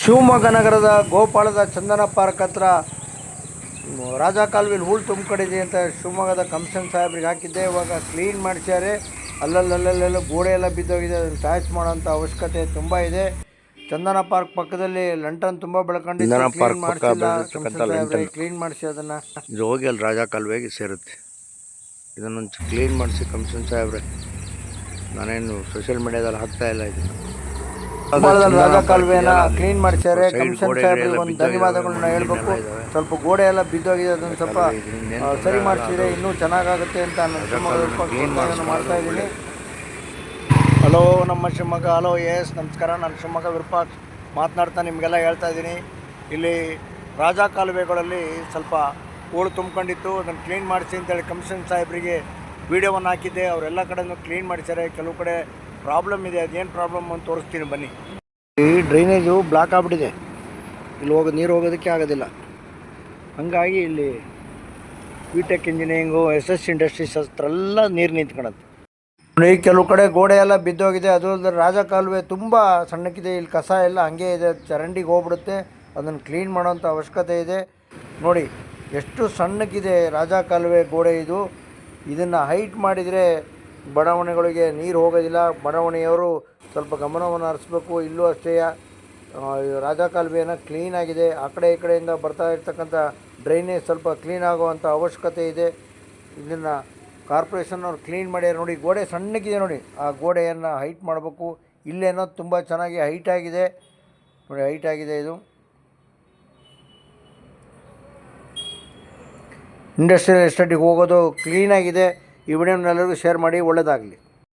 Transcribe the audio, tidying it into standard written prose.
ಶಿವಮೊಗ್ಗ ನಗರದ ಗೋಪಾಳದ ಚಂದನ ಪಾರ್ಕ್ ಹತ್ರ ರಾಜ ಕಾಲುವೆಲಿ ಹೂಳು ತುಂಬಿಕೊಂಡಿದೆ ಅಂತ ಶಿವಮೊಗ್ಗದ ಕಮಿಷನ್ ಸಾಹೇಬ್ರಿಗೆ ಹಾಕಿದ್ದೆ. ಇವಾಗ ಕ್ಲೀನ್ ಮಾಡಿಸ್ಯಾರೆ. ಅಲ್ಲಲ್ಲಲ್ಲೆಲ್ಲ ಗೋಡೆ ಎಲ್ಲ ಬಿದ್ದೋಗಿದೆ. ಅದನ್ನು ಚಾಯ್ಸ್ ಮಾಡೋಂಥ ಅವಶ್ಯಕತೆ ತುಂಬ ಇದೆ. ಚಂದನ ಪಾರ್ಕ್ ಪಕ್ಕದಲ್ಲಿ ಲಂಟನ್ ತುಂಬ ಬೆಳ್ಕೊಂಡಿದ್ದು, ಕ್ಲೀನ್ ಮಾಡಿಸಿಲ್ಲ ಕಮಿಷನ್ ಸಾಹೇಬ್ರಿಗೆ. ಕ್ಲೀನ್ ಮಾಡಿಸಿ ಅದನ್ನು ಇದು ಹೋಗಿ ಅಲ್ಲಿ ರಾಜ ಕಾಲುವೆಗೆ ಸೇರುತ್ತೆ. ಇದನ್ನೊಂದು ಕ್ಲೀನ್ ಮಾಡಿಸಿ ಕಮಿಷನ್ ಸಾಹೇಬ್ರೆ. ನಾನೇನು ಸೋಷಿಯಲ್ ಮೀಡಿಯಾದಲ್ಲಿ ಹಾಕ್ತಾ ಇಲ್ಲ ಇದನ್ನು. ರಾಜ ಕಾಲುವೆನ ಕ್ಲೀನ್ ಮಾಡಿಸ್ಯಾರೆ. ಕಮಿಷನ್ ಸಾಹೇಬ್ರಿಗೆ ಒಂದು ಧನ್ಯವಾದಗಳನ್ನ ಹೇಳ್ಬೇಕು. ಸ್ವಲ್ಪ ಗೋಡೆ ಎಲ್ಲ ಬಿದ್ದೋಗಿದೆ, ಅದನ್ನು ಸ್ವಲ್ಪ ಸರಿ ಮಾಡಿಸಿದ್ರೆ ಇನ್ನೂ ಚೆನ್ನಾಗಾಗುತ್ತೆ ಅಂತ ನಾನು ಶಿವಮೊಗ್ಗ ಮಾಡ್ತಾ ಇದ್ದೀನಿ. ಹಲೋ ನಮ್ಮ ಶಿವಮೊಗ್ಗ, ಹಲೋ ಎಸ್ ನಮಸ್ಕಾರ. ನಾನು ಶಿವಮೊಗ್ಗ ವಿರೂಪಾಕ್ಷ ಮಾತನಾಡ್ತಾ ನಿಮಗೆಲ್ಲ ಹೇಳ್ತಾ ಇದ್ದೀನಿ. ಇಲ್ಲಿ ರಾಜ ಕಾಲುವೆಗಳಲ್ಲಿ ಸ್ವಲ್ಪ ಹೂಳು ತುಂಬ್ಕೊಂಡಿತ್ತು, ಅದನ್ನು ಕ್ಲೀನ್ ಮಾಡಿಸಿ ಅಂತೇಳಿ ಕಮಿಷನ್ ಸಾಹೇಬ್ರಿಗೆ ವೀಡಿಯೋವನ್ನು ಹಾಕಿದ್ದೆ. ಅವರೆಲ್ಲ ಕಡೆಯೂ ಕ್ಲೀನ್ ಮಾಡಿಸ್ಯಾರೆ. ಕೆಲವು ಕಡೆ ಪ್ರಾಬ್ಲಮ್ ಇದೆ, ಅದೇನು ಪ್ರಾಬ್ಲಮ್ ಅಂತ ತೋರಿಸ್ತೀನಿ ಬನ್ನಿ. ಈ ಡ್ರೈನೇಜು ಬ್ಲಾಕ್ ಆಗಿಬಿಟ್ಟಿದೆ. ಇಲ್ಲಿ ನೀರು ಹೋಗೋದಕ್ಕೆ ಆಗೋದಿಲ್ಲ. ಹಾಗಾಗಿ ಇಲ್ಲಿ ವಿಟೆಕ್ ಇಂಜಿನಿಯರಿಂಗು, SS ಇಂಡಸ್ಟ್ರೀಸ್ ಹತ್ರೆಲ್ಲ ನೀರು ನಿಂತ್ಕೊಳತ್ತೆ. ಈ ಕೆಲವು ಕಡೆ ಗೋಡೆ ಎಲ್ಲ ಬಿದ್ದೋಗಿದೆ. ಅದು ರಾಜ ಕಾಲುವೆ ತುಂಬ ಸಣ್ಣಕ್ಕಿದೆ. ಇಲ್ಲಿ ಕಸ ಎಲ್ಲ ಹಂಗೆ ಇದೆ, ಚರಂಡಿಗೆ ಹೋಗ್ಬಿಡುತ್ತೆ. ಅದನ್ನು ಕ್ಲೀನ್ ಮಾಡೋಂಥ ಅವಶ್ಯಕತೆ ಇದೆ. ನೋಡಿ ಎಷ್ಟು ಸಣ್ಣಕ್ಕಿದೆ ರಾಜ ಕಾಲುವೆ ಗೋಡೆ ಇದು. ಇದನ್ನು ಹೈಟ್ ಮಾಡಿದರೆ ಬಡಾವಣೆಗಳಿಗೆ ನೀರು ಹೋಗೋದಿಲ್ಲ. ಬಡಾವಣೆಯವರು ಸ್ವಲ್ಪ ಗಮನವನ್ನು ಹರಿಸ್ಬೇಕು. ಇಲ್ಲೂ ಅಷ್ಟೇ ರಾಜ ಕಾಲುವೆನ ಕ್ಲೀನಾಗಿದೆ. ಆ ಕಡೆ ಈ ಕಡೆಯಿಂದ ಬರ್ತಾ ಇರ್ತಕ್ಕಂಥ ಡ್ರೈನೇಜ್ ಸ್ವಲ್ಪ ಕ್ಲೀನ್ ಆಗುವಂಥ ಅವಶ್ಯಕತೆ ಇದೆ. ಇದನ್ನು ಕಾರ್ಪೊರೇಷನ್ನವ್ರು ಕ್ಲೀನ್ ಮಾಡ್ಯಾರ. ನೋಡಿ ಗೋಡೆ ಸಣ್ಣಕ್ಕಿದೆ, ನೋಡಿ ಆ ಗೋಡೆಯನ್ನು ಹೈಟ್ ಮಾಡಬೇಕು. ಇಲ್ಲೇನೋ ತುಂಬ ಚೆನ್ನಾಗಿ ಹೈಟ್ ಆಗಿದೆ. ನೋಡಿ ಹೈಟ್ ಆಗಿದೆ. ಇದು ಇಂಡಸ್ಟ್ರಿಯಲ್ ಎಸ್ಟೇಟಿಗೆ ಹೋಗೋದು ಕ್ಲೀನಾಗಿದೆ. ಈ ವಿಡಿಯೋನೆಲ್ಲರಿಗೂ ಶೇರ್ ಮಾಡಿ. ಒಳ್ಳೆಯದಾಗಲಿ.